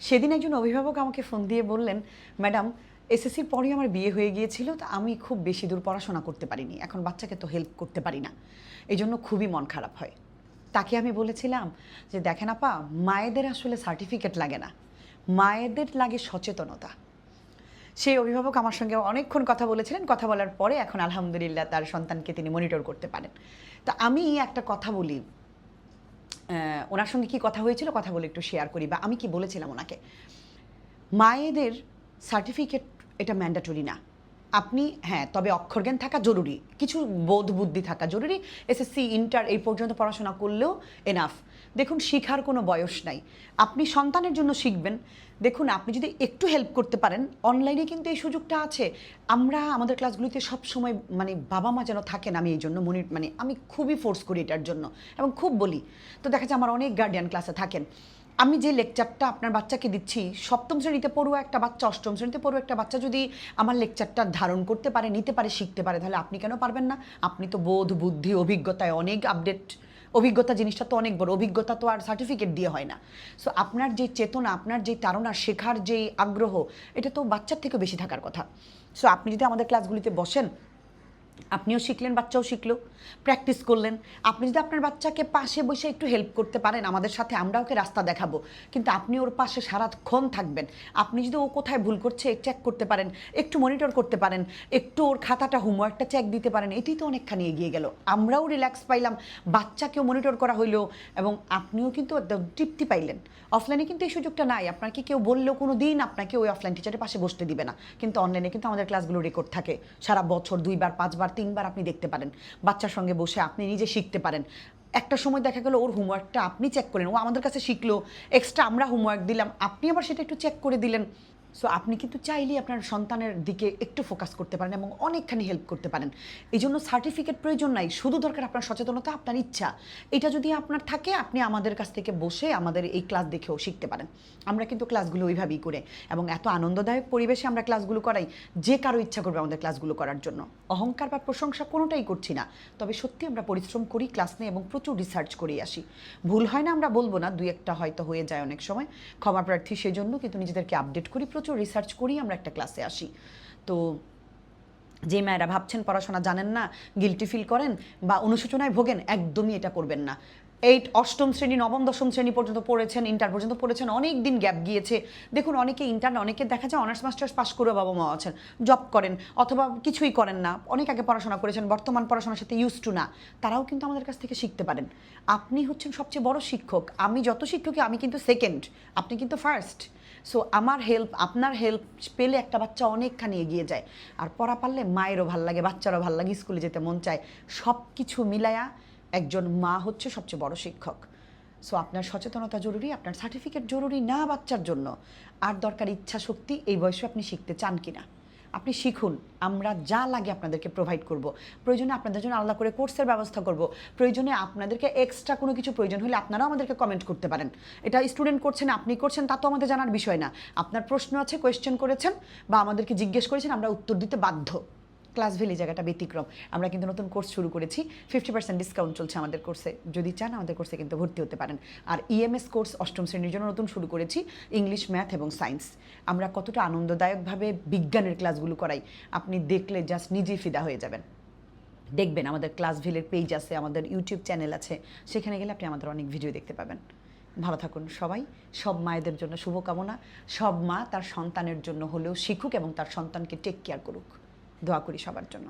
সেদিন একজন অভিভাবক আমাকে ফোন দিয়ে বললেন, ম্যাডাম এসএসসির পরেই আমার বিয়ে হয়ে গিয়েছিল, তো আমি খুব বেশি দূর পড়াশোনা করতে পারিনি, এখন বাচ্চাকে তো হেল্প করতে পারি না, এই জন্য খুবই মন খারাপ হয়। তাকে আমি বলেছিলাম যে দেখেন আপা, মায়েদের আসলে সার্টিফিকেট লাগে না, মায়েদের লাগে সচেতনতা। সেই অভিভাবক আমার সঙ্গে অনেকক্ষণ কথা বলেছিলেন, কথা বলার পরে এখন আলহামদুলিল্লাহ তার সন্তানকে তিনি মনিটর করতে পারেন। তা আমি একটা কথা বলি, ওনার সঙ্গে কি কথা হয়েছিল কথা বলে একটু শেয়ার করি, বা আমি কি বলেছিলাম ওনাকে। মায়েদের সার্টিফিকেট এটা ম্যান্ডেটরি না। আপনি হ্যাঁ, তবে অক্ষরজ্ঞান থাকা জরুরি, কিছু বোধ বুদ্ধি থাকা জরুরি, এসএসসি ইন্টার এই পর্যন্ত পড়াশোনা করলেও এনাফ। দেখুন, শিখার কোনো বয়স নাই, আপনি সন্তানের জন্য শিখবেন। দেখুন, আপনি যদি একটু হেল্প করতে পারেন, অনলাইনে কিন্তু এই সুযোগটা আছে। আমরা আমাদের ক্লাসগুলিতে সবসময় বাবা মা যেন থাকেন, আমি এই জন্য আমি খুবই ফোর্স করি এটার জন্য এবং খুব বলি। তো দেখা যায় আমার অনেক গার্ডিয়ান ক্লাসে থাকেন, আমি যে লেকচারটা আপনার বাচ্চাকে দিচ্ছি, সপ্তম শ্রেণীতে পড়ুয়া একটা বাচ্চা, অষ্টম শ্রেণীতে পড়ুয়া একটা বাচ্চা যদি আমার লেকচারটা ধারণ করতে পারে, নিতে পারে, শিখতে পারে, তাহলে আপনি কেন পারবেন না? আপনি তো বোধ বুদ্ধি অভিজ্ঞতায় অনেক আপডেট। অভিজ্ঞতা জিনিসটা তো অনেক বড়, অভিজ্ঞতা তো আর সার্টিফিকেট দিয়ে হয় না। সো আপনার যে চেতনা, আপনার যে তাড়না, শেখার যে আগ্রহ, এটা তো বাচ্চার থেকে বেশি থাকার কথা। সো আপনি যদি আমাদের ক্লাসগুলিতে বসেন, আপনিও শিখলেন, বাচ্চাও শিখলো, প্র্যাকটিস করলেন। আপনি যদি আপনার বাচ্চাকে পাশে বসে একটু হেল্প করতে পারেন আমাদের সাথে, আমরা ওকে রাস্তা দেখাবো, কিন্তু আপনি ওর পাশে সারাক্ষণ থাকবেন। আপনি যদি ও কোথায় ভুল করছে চেক করতে পারেন, একটু মনিটর করতে পারেন, একটু ওর খাতাটা হোমওয়ার্কটা চেক দিতে পারেন, এতেই তো অনেকখানি এগিয়ে গেল। আমরাও রিল্যাক্স পাইলাম, বাচ্চাকেও মনিটর করা হইলো, এবং আপনিও কিন্তু তৃপ্তি পাইলেন। অফলাইনে কিন্তু এই সুযোগটা নাই, আপনাকে কেউ বললেও কোনো দিন আপনাকে ওই অফলাইন টিচারের পাশে বসতে দিবে না। কিন্তু অনলাইনে কিন্তু আমাদের ক্লাসগুলো রেকর্ড থাকে, সারা বছর 2বার 5বার 3বার আপনি দেখতে পারেন, বাচ্চার সঙ্গে বসে আপনি নিজে শিখতে পারেন। একটা সময় দেখা গেল ওর হোমওয়ার্কটা আপনি চেক করেন, ও আমাদের কাছে শিখলো, এক্সট্রা আমরা হোমওয়ার্ক দিলাম, আপনি আবার সেটা একটু চেক করে দিলেন। সো আপনি কিন্তু চাইলেই আপনার সন্তানের দিকে একটু ফোকাস করতে পারেন এবং অনেকখানি হেল্প করতে পারেন। এই জন্য সার্টিফিকেট প্রয়োজন নাই, শুধু দরকার আপনার সচেতনতা, আপনার ইচ্ছা। এটা যদি আপনার থাকে, আপনি আমাদের কাছ থেকে বসে আমাদের এই ক্লাস দেখেও শিখতে পারেন। আমরা কিন্তু ক্লাসগুলো ওইভাবেই করে এবং এত আনন্দদায়ক পরিবেশে আমরা ক্লাসগুলো করাই, যে কারো ইচ্ছা করবে আমাদের ক্লাসগুলো করার জন্য। অহংকার বা প্রশংসা কোনোটাই করছি না, তবে সত্যি আমরা পরিশ্রম করি ক্লাস নিয়ে এবং প্রচুর রিসার্চ করেই আসি। ভুল হয় না আমরা বলবো না, 2-1টা হয়তো হয়ে যায় অনেক সময়, ক্ষমা প্রার্থী সেজন্য, কিন্তু নিজেদেরকে আপডেট করি, প্রচুর রিসার্চ করি আমরা একটা ক্লাসে আসি। তো যে মায়েরা ভাবছেন পড়াশোনা জানেন না, গিল্টি ফিল করেন বা অনুশোচনায় ভোগেন, একদমই এটা করবেন না। অষ্টম শ্রেণী, নবম দশম শ্রেণী পর্যন্ত পড়েছেন, ইন্টার পর্যন্ত পড়েছেন, অনেক দিন গ্যাপ গিয়েছে। দেখুন, অনেকে ইন্টার, অনেকে দেখা যায় অনার্স মাস্টার্স পাস করে বাবা মা আছেন, জব করেন অথবা কিছুই করেন না, অনেক আগে পড়াশোনা করেছেন, বর্তমান পড়াশোনার সাথে ইউজ টু না, তারাও কিন্তু আমাদের কাছ থেকে শিখতে পারেন। আপনি হচ্ছেন সবচেয়ে বড় শিক্ষক, আমি যত শিক্ষকই আমি কিন্তু সেকেন্ড, আপনি কিন্তু ফার্স্ট। সো আমার হেল্প, আপনার হেল্প পেলে একটা বাচ্চা অনেকখানি এগিয়ে যায়। আর পড়া পারলে মায়েরও ভাল লাগে, বাচ্চারও ভাল লাগে, স্কুলে যেতে মন চায়। সব কিছু মিলায়া একজন মা হচ্ছে সবচেয়ে বড় শিক্ষক। সো আপনার সচেতনতা জরুরি, আপনার সার্টিফিকেট জরুরি না বাচ্চার জন্য। আর দরকার ইচ্ছা শক্তি, এই বয়সে আপনি শিখতে চান কিনা। আপনি শিখুন, আমরা যা লাগে আপনাদেরকে প্রোভাইড করব। প্রয়োজনে আপনাদের জন্য আলাদা করে কোর্সের ব্যবস্থা করব। প্রয়োজনে আপনাদেরকে এক্সট্রা কোনো কিছু প্রয়োজন হলে আপনারাও আমাদেরকে কমেন্ট করতে পারেন। এটা স্টুডেন্ট করছেন, আপনি করছেন, তা তো আমাদের জানার বিষয় না। আপনার প্রশ্ন আছে, কোয়েশ্চেন করেছেন বা আমাদেরকে জিজ্ঞেস করেছেন, আমরা উত্তর দিতে বাধ্য। ক্লাস ভ্যালি জায়গাটা ব্যতিক্রম। আমরা কিন্তু নতুন কোর্স শুরু করেছি, 50% ডিসকাউন্ট চলছে আমাদের কোর্সে, যদি চান আমাদের কোর্সে কিন্তু ভর্তি হতে পারেন। আর ইএমএস কোর্স অষ্টম শ্রেণীর জন্য নতুন শুরু করেছি, ইংলিশ, ম্যাথ এবং সায়েন্স। আমরা কতটা আনন্দদায়কভাবে বিজ্ঞানের ক্লাসগুলো করাই, আপনি দেখলে জাস্ট নিজেই ফিদা হয়ে যাবেন। দেখবেন আমাদের ক্লাস ভ্যালির পেজ আছে, আমাদের ইউটিউব চ্যানেল আছে, সেখানে গেলে আপনি আমাদের অনেক ভিডিও দেখতে পাবেন। ভালো থাকুন সবাই, সব মায়েদের জন্য শুভকামনা। সব মা তার সন্তানের জন্য হলেও শিখুক এবং তার সন্তানকে টেক কেয়ার করুক। দোয়া করি সবার জন্য।